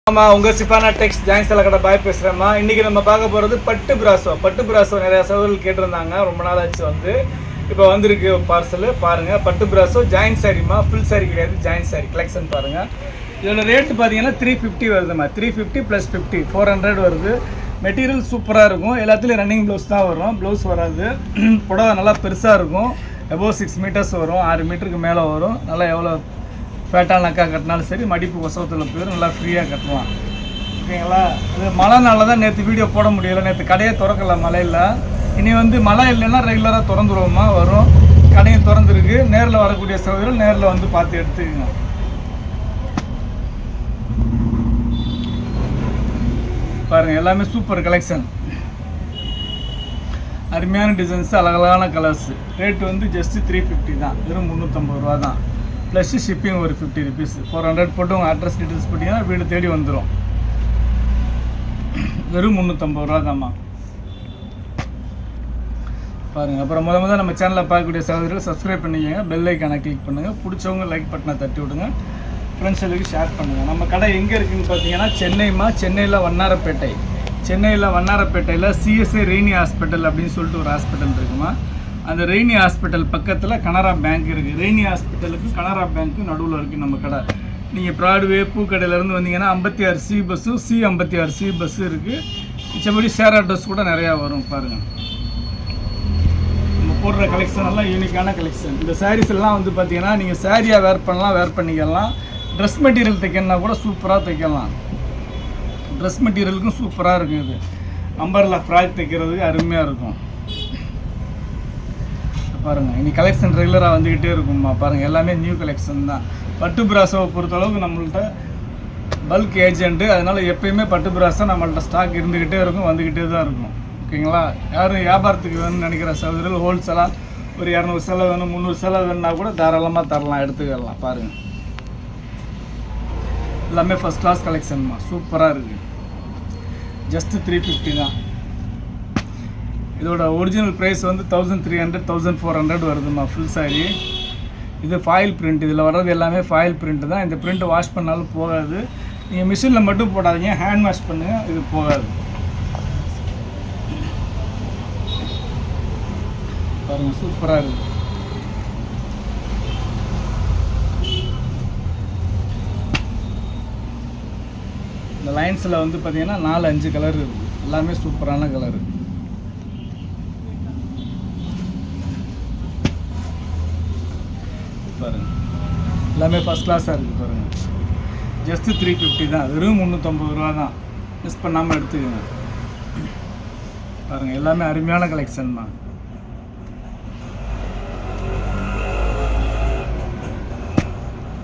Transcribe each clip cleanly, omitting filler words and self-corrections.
ஆமாம், உங்கள் சிப்பானா text join கடை பாய் பேசுகிறேம்மா. இன்றைக்கி நம்ம பார்க்க போகிறது பட்டு பிராசோ நிறையா சகோதரர்கள் கேட்டிருந்தாங்க. ரொம்ப நாள் ஆச்சு வந்து இப்போ வந்திருக்கு பார்சல். பாருங்கள், பட்டு பிராசோ ஜாயின் சாரிம்மா. ஃபுல் சாரி கிடையாது, ஜாயின் சாரி கலெக்ஷன் பாருங்கள். இதோட ரேட்டு பார்த்தீங்கன்னா 350 வருதும்மா. 350 + 50 400 வருது. மெட்டீரியல் சூப்பராக இருக்கும். எல்லாத்துலேயும் ரன்னிங் ப்ளவுஸ் தான் வரும், ப்ளவுஸ் வராது. புடவை நல்லா பெருசாக இருக்கும். எபோவ் 6 மீட்டர்ஸ் வரும், 6 மீட்டருக்கு மேலே வரும். நல்லா எவ்வளோ ஃபேட்டாக நக்கா கட்டினாலும் சரி, மடிப்பு கொசவத்தில் போயிடும். நல்லா ஃப்ரீயாக கட்டலாம். ஓகேங்களா? இது மழை நாளில் தான் நேற்று வீடியோ போட முடியலை. நேற்று கடையை திறக்கல மழையில். இனி வந்து மழை இல்லைன்னா ரெகுலராக திறந்துருவோமா வரும். கடையும் திறந்துருக்கு. நேரில் வரக்கூடிய சகோதரர்கள் நேரில் வந்து பார்த்து எடுத்துக்கோங்க. பாருங்கள், எல்லாமே சூப்பர் கலெக்ஷன். அருமையான டிசைன்ஸ், அழகழகான கலர்ஸ். ரேட்டு வந்து ஜஸ்ட்டு 350 தான். வெறும் 350 ரூபா தான். ப்ளஸ் ஷிப்பிங் ஒரு 50 ருபீஸ். 400 போட்டு உங்கள் அட்ரஸ் டீட்டெயில்ஸ் போட்டிங்கன்னா வீடு தேடி வந்துடும். வெறும் 350 ரூபா தான்மா. பாருங்கள். அப்புறம் முதல் நம்ம சேனலில் பார்க்கக்கூடிய சகோதரர்கள் சப்ஸ்கிரைப் பண்ணிக்கோங்க. பெல் ஐக்கானை கிளிக் பண்ணுங்கள். பிடிச்சவங்க லைக் பட்டனை தட்டி விடுங்க. ஃப்ரெண்ட்ஸுகளுக்கு ஷேர் பண்ணுங்கள். நம்ம கடை எங்கே இருக்குதுன்னு பார்த்தீங்கன்னா சென்னையில் வண்ணாரப்பேட்டையில் சிஎஸ்ஐ ரெய்னி ஹாஸ்பிட்டல் அப்படின்னு சொல்லிட்டு ஒரு ஹாஸ்பிட்டல் இருக்குமா. அந்த ரெய்னி ஹாஸ்பிட்டல் பக்கத்தில் கனரா பேங்க் இருக்குது. ரெய்னி ஹாஸ்பிட்டலுக்கு கனரா பேங்க்கு நடுவில் இருக்குது நம்ம கடை. நீங்கள் ப்ராட்வே பூக்கடையிலேருந்து வந்தீங்கன்னா 56C பஸ்ஸும் C56C பஸ்ஸு இருக்குது. மிச்சபடி ஷேர் ஆட்டோஸ் கூட நிறையா வரும். பாருங்கள், நம்ம போடுற கலெக்ஷன் எல்லாம் யூனிக்கான கலெக்ஷன். இந்த சாரீஸ் எல்லாம் வந்து பார்த்தீங்கன்னா நீங்கள் சாரியாக வேர் பண்ணிக்கலாம். ட்ரெஸ் மெட்டீரியல் தைக்கணுன்னா கூட சூப்பராக தைக்கலாம். ட்ரெஸ் மெட்டீரியலுக்கும் சூப்பராக இருக்கும். இது அம்பர்லா ஃப்ராக் தைக்கிறதுக்கு அருமையாக இருக்கும். பாருங்கள், இனி கலெக்ஷன் ரெகுலராக வந்துக்கிட்டே இருக்கும்மா. பாருங்கள், எல்லாமே நியூ கலெக்ஷன் தான். பட்டு பிராசோவை பொறுத்தளவுக்கு நம்மள்ட்ட பல்க் ஏஜென்ட்டு, அதனால் எப்போயுமே பட்டு பிராசோ நம்மள்ட்ட ஸ்டாக் இருந்துக்கிட்டே இருக்கும், வந்துக்கிட்டே தான் இருக்கும். ஓகேங்களா? யாரும் வியாபாரத்துக்கு வேணும்னு நினைக்கிற சகோதரர்கள் ஹோல்சேலாக ஒரு 200 சேலை வேணும், 300 சேலை வேணுன்னா கூட தாராளமாக தரலாம், எடுத்துக்கலாம். பாருங்கள், எல்லாமே ஃபஸ்ட் கிளாஸ் கலெக்ஷன்மா. சூப்பராக இருக்குது. ஜஸ்ட்டு 350 தான். இதோட ஒரிஜினல் ப்ரைஸ் வந்து 1300 1400 வருதுமா. ஃபுல் சாரி. இது ஃபாயில் பிரிண்ட். இதில் வர்றது எல்லாமே ஃபாயில் பிரிண்ட்டு தான். இந்த பிரிண்ட்டு வாஷ் பண்ணாலும் போகாது. நீங்கள் மிஷினில் மட்டும் போடாதீங்க, ஹேண்ட் வாஷ் பண்ணுங்கள், இது போகாது. பாருங்கள், சூப்பராக இருக்குது. இந்த லைன்ஸில் வந்து பார்த்தீங்கன்னா 4-5 கலர் இருக்குது. எல்லாமே சூப்பரான கலரு. பாருங்கள், எல்லாமே ஃபஸ்ட் கிளாஸாக இருக்குது. பாருங்கள், ஜஸ்ட்டு 350 தான். வெறும் 350 ரூபா தான். மிஸ் பண்ணாமல் எடுத்துக்கோங்க. பாருங்கள், எல்லாமே அருமையான கலெக்ஷன் தான்.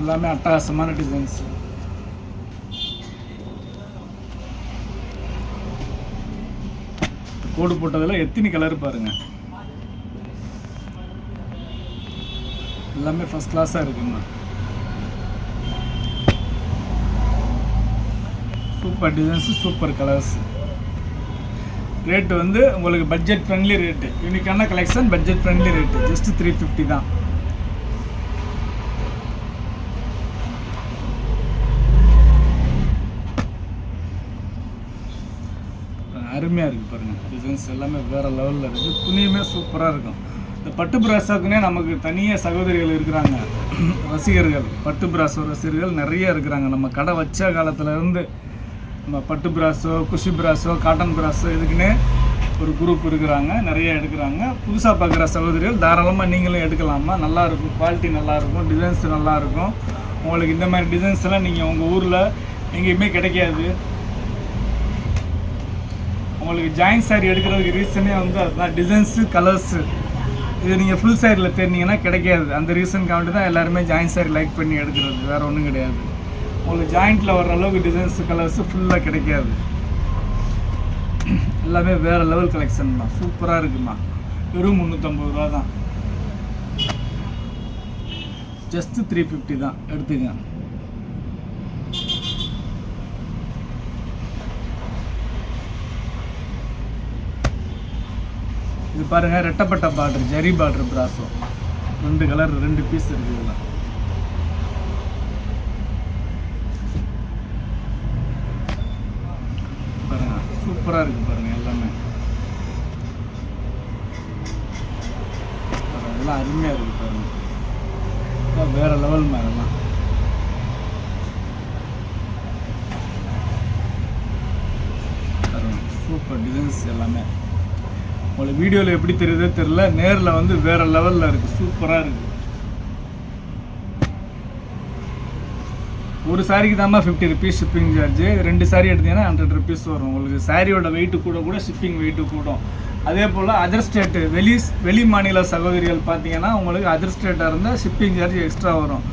எல்லாமே அட்டகாசமான டிசைன்ஸ். கோடு போட்டதில் எத்தனை கலர் பாருங்கள். எல்லாமே ஃபஸ்ட் கிளாஸாக இருக்குங்க. Super designs, super colours. Rate வந்து உங்களுக்கு பட்ஜெட் ஃப்ரெண்ட்லி ரேட்டு. யூனிக்கான collection, budget friendly rate. Just 350 தான். அருமையாக இருக்குது. பாருங்கள், டிசைன்ஸ் எல்லாமே வேறு லெவலில் இருக்குது. துணியுமே சூப்பராக இருக்கும். இந்த பட்டு பிராசோக்குன்னே நமக்கு தனியாக சகோதரிகள் இருக்கிறாங்க, ரசிகர்கள். பட்டு பிராசோ ரசிகர்கள் நிறைய இருக்கிறாங்க. நம்ம கடை வச்ச காலத்துலேருந்து நம்ம பட்டு பிராசோ, குஷி பிராசோ, காட்டன் பிராசோ இதுக்குன்னே ஒரு குரூப் இருக்கிறாங்க, நிறைய எடுக்கிறாங்க. புதுசாக பார்க்குற சகோதரிகள் தாராளமாக நீங்களும் எடுக்கலாமா. நல்லாயிருக்கும், குவாலிட்டி நல்லாயிருக்கும், டிசைன்ஸ் நல்லாயிருக்கும். உங்களுக்கு இந்த மாதிரி டிசைன்ஸ் எல்லாம் நீங்கள் உங்கள் ஊரில் எங்கேயுமே கிடைக்காது. உங்களுக்கு ஜாயின் சாரி எடுக்கிறதுக்கு ரீசனே வந்து அதுதான், டிசைன்ஸு, கலர்ஸு. இது நீங்கள் ஃபுல் சாரியில் தேடினீங்கன்னா கிடைக்காது. அந்த ரீசனுக்காண்டி தான் எல்லாருமே ஜாயின் சாரி லைக் பண்ணி எடுக்கிறது, வேறு ஒன்றும் கிடையாது. உங்களுக்கு ஜாயிண்ட்டில் வர்ற அளவுக்கு டிசைன்ஸு, கலர்ஸு ஃபுல்லாக கிடைக்காது. எல்லாமே வேறு லெவல் கலெக்ஷன் தான். சூப்பராக இருக்குமா. வெறும் 350 ரூபா தான். ஜஸ்ட்டு 350 தான். எடுத்துங்க. இது பாருங்கள், ரெட்டப்பட்ட பார்டர், ஜரி பார்டர் பிராசோ. 2 கலர், 2 பீஸ் இருக்குது. இதில் சூப்பராக இருக்குது பாருங்கள் எல்லாமே. அதெல்லாம் அருமையாக இருக்குது பாருங்கள், வேறு லெவல் மேலாம். சூப்பர் டிசைன்ஸ் எல்லாமே. உங்களுக்கு வீடியோவில் எப்படி தெரியுதோ தெரியல, நேரில் வந்து வேறு லெவலில் இருக்குது, சூப்பராக இருக்குது. ஒரு சாரிக்கு தாம்மா 50 ருபீஸ் ஷிப்பிங் சார்ஜு. 2 சாரி எடுத்தீங்கன்னா 100 ருபீஸ் வரும் உங்களுக்கு. சாரியோட வெயிட்டு கூட ஷிப்பிங் வெயிட்டு கூடும். அதே போல் அதர் ஸ்டேட்டு வெளி மாநில சகோதரிகள் பார்த்தீங்கன்னா உங்களுக்கு அதர் ஸ்டேட்டாக இருந்தால் ஷிப்பிங் சார்ஜ் எக்ஸ்ட்ரா வரும்.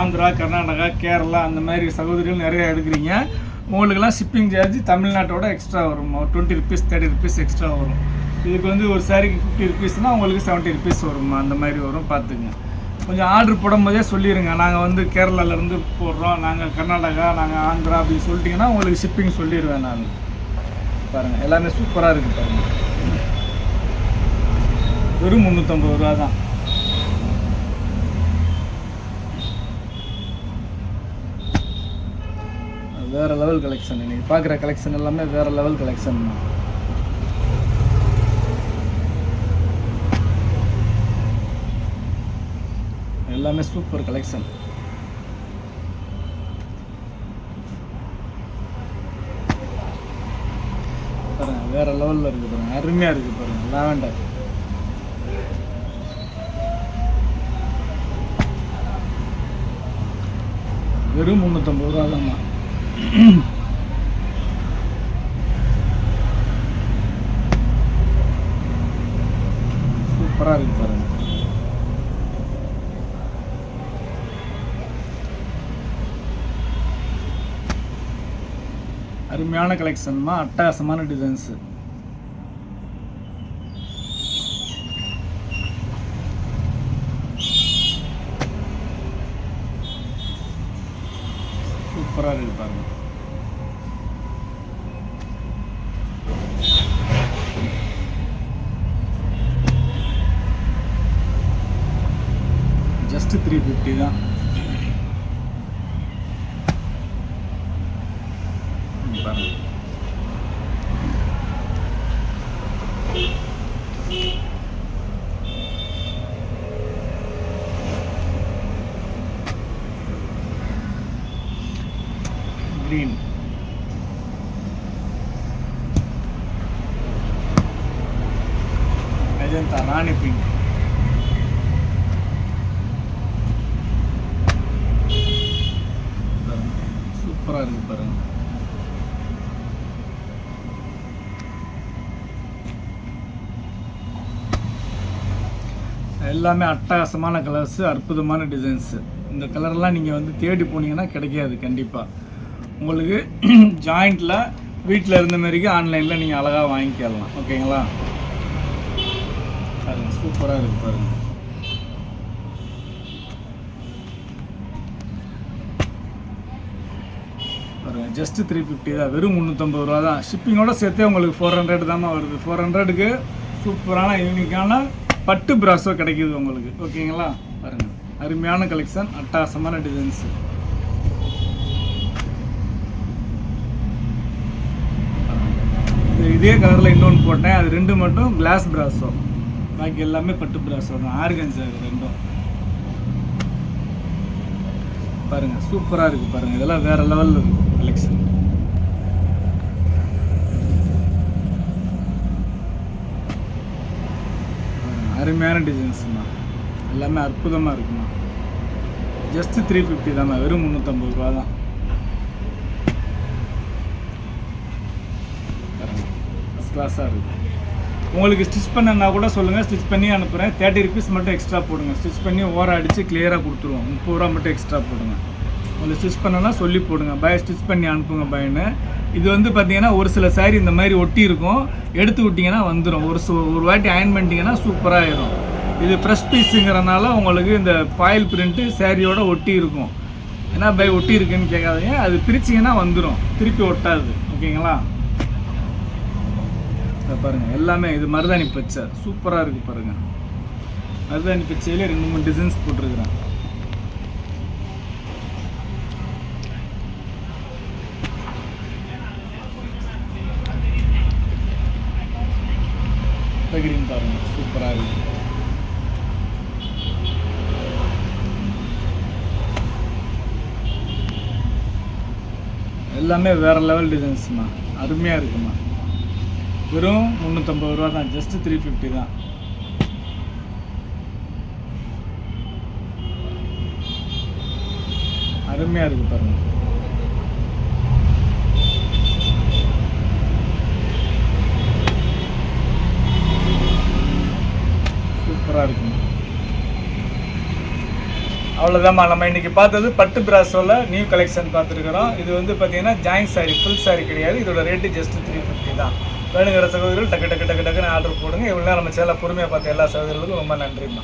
ஆந்திரா, கர்நாடகா, கேரளா அந்த மாதிரி சகோதரிகள் நிறையா எடுக்கிறீங்க. உங்களுக்கெல்லாம் ஷிப்பிங் சார்ஜ் தமிழ்நாட்டோட எக்ஸ்ட்ரா வரும். 20 ருபீஸ் 30 ருபீஸ் எக்ஸ்ட்ரா வரும். இதுக்கு வந்து ஒரு சாரிக்கு 50 ருபீஸ்னால் உங்களுக்கு 70 ருபீஸ் வரும். அந்த மாதிரி வரும், பார்த்துங்க. கொஞ்சம் ஆர்டர் போடும்போதே சொல்லிடுங்க, நாங்கள் வந்து கேரளாவிலேருந்து போடுறோம், நாங்கள் கர்நாடகா, நாங்கள் ஆந்திரா அப்படின்னு சொல்லிட்டிங்கன்னா உங்களுக்கு ஷிப்பிங் சொல்லிடுவேன் நான். பாருங்கள் எல்லாமே சூப்பராக இருக்குது பாருங்கள். வெறும் 350 ரூபா தான். வேறு லெவல் கலெக்ஷன். இன்றைக்கி பார்க்குற கலெக்ஷன் எல்லாமே வேறு லெவல் கலெக்ஷன் தான். எல்லாமே சூப்பர் கலெக்ஷன். பாருங்க வேறு லெவலில் இருக்குது பாருங்கள், அருமையாக இருக்குது பாருங்கள். லாவெண்டர் வெறும் 350 ரூபா தான்மா. சூப்பராக இருக்குது பாருங்கள். அருமையான கலெக்ஷன்மா, அட்டகாசமான டிசைன்ஸு. சூப்பராக இருக்குது பாருங்க. ஜஸ்ட் 350 தான். பாருங்க கிரீன், மெஜந்தா, ராணி பிங்க். சூப்பராக இருக்குது பாருங்க. எல்லாமே அட்டகாசமான கலர்ஸு, அற்புதமான டிசைன்ஸு. இந்த கலர்லாம் நீங்கள் வந்து தேடி போனீங்கன்னா கிடைக்காது கண்டிப்பாக. உங்களுக்கு ஜாயிண்டில் வீட்டில் இருந்த மாதிரிக்கு ஆன்லைனில் நீங்கள் அழகாக வாங்கிக்கலாம். ஓகேங்களா? பாருங்கள் சூப்பராக இருக்குது பாருங்கள். பாருங்கள் ஜஸ்ட்டு 350 தான். வெறும் 350 ரூபா தான். ஷிப்பிங்கோடு சேர்த்தே உங்களுக்கு 400 தான் வருது. 400க்கு சூப்பரான யூனிக்கான பட்டு பிராஸோ கிடைக்கிது உங்களுக்கு. ஓகேங்களா? பாருங்கள் அருமையான கலெக்ஷன், அட்டகாசமான டிசைன்ஸு. இதே கலரில் இன்னொன்று போட்டேன், அது 2 மட்டும் கிளாஸ் பிராஸோ, பாக்கி எல்லாமே பட்டு பிராஸோ தான். ஆர்கன்ஸா ரெண்டும். பாருங்கள் சூப்பராக இருக்குது பாருங்கள். இதெல்லாம் வேறு லெவலில் இருக்குது கலெக்ஷன். அருமையான டிசைன்ஸ்மா, எல்லாமே அற்புதமாக இருக்குமா. ஜஸ்ட்டு 350 தான்மா. வெறும் 350 ரூபா தான். ஃபஸ்ட் கிளாஸாக இருக்குது. உங்களுக்கு ஸ்டிச் பண்ணனா கூட சொல்லுங்கள், ஸ்டிச் பண்ணி அனுப்புகிறேன். 30 ருபீஸ் மட்டும் எக்ஸ்ட்ரா போடுங்க. ஸ்டிச் பண்ணி ஓரம் அடித்து கிளியராக கொடுத்துருவோம். 30 ரூபா மட்டும் எக்ஸ்ட்ரா போடுங்க. உங்களுக்கு ஸ்டிச் பண்ணனா சொல்லி போடுங்க, பாய் ஸ்டிச் பண்ணி அனுப்புங்க பாயின்னு. இது வந்து பார்த்தீங்கன்னா ஒரு சில சாரி இந்த மாதிரி ஒட்டி இருக்கும், எடுத்து விட்டிங்கன்னா வந்துடும். ஒரு வாட்டி அயன் பண்ணிட்டீங்கன்னா சூப்பராக ஆயிடும். இது ஃப்ரெஷ் பீஸுங்கிறனால உங்களுக்கு இந்த ஃபாயில் பிரிண்ட்டு சாரியோட ஒட்டி இருக்கும். ஏன்னா பை ஒட்டி இருக்குன்னு கேட்காதீங்க, அது பிரிச்சிங்கன்னா வந்துடும், திருப்பி ஒட்டாது. ஓகேங்களா? பாருங்கள் எல்லாமே இது மருதாணி பச்சை சூப்பராக இருக்குது பாருங்கள். மருதாணி பச்சையிலே 2-3 டிசைன்ஸ் போட்டிருக்கிறேன். கிரீன் பாருங்க, சூப்பராக இருக்குது. எல்லாமே வேறு லெவல் டிசைன்ஸ்மா, அருமையாக இருக்குமா. வெறும் 350 ரூபா தான், ஜஸ்ட் 350 தான். அருமையாக இருக்குது பாருங்க. சூப்பராக இருக்குமா. அவ்வளோதாம்மா, நம்ம இன்றைக்கி பார்த்தது பட்டு பிராசோவில் நியூ கலெக்ஷன் பார்த்துருக்குறோம். இது வந்து பார்த்தீங்கன்னா ஜாயின்ட் சாரீ, ஃபுல் சாரீ கிடையாது. இதோட ரேட்டு ஜஸ்ட் 350 தான். வேணுங்கிற சகோதரர்கள் டக்கு டக்கு டக்கு டக்குன்னு ஆர்டர் போடுங்க. இவ்வளோ நேரம் நம்ம சேனலை பொறுமையாக பார்த்த எல்லா சகோதரர்களுக்கும் ரொம்ப நன்றிம்மா.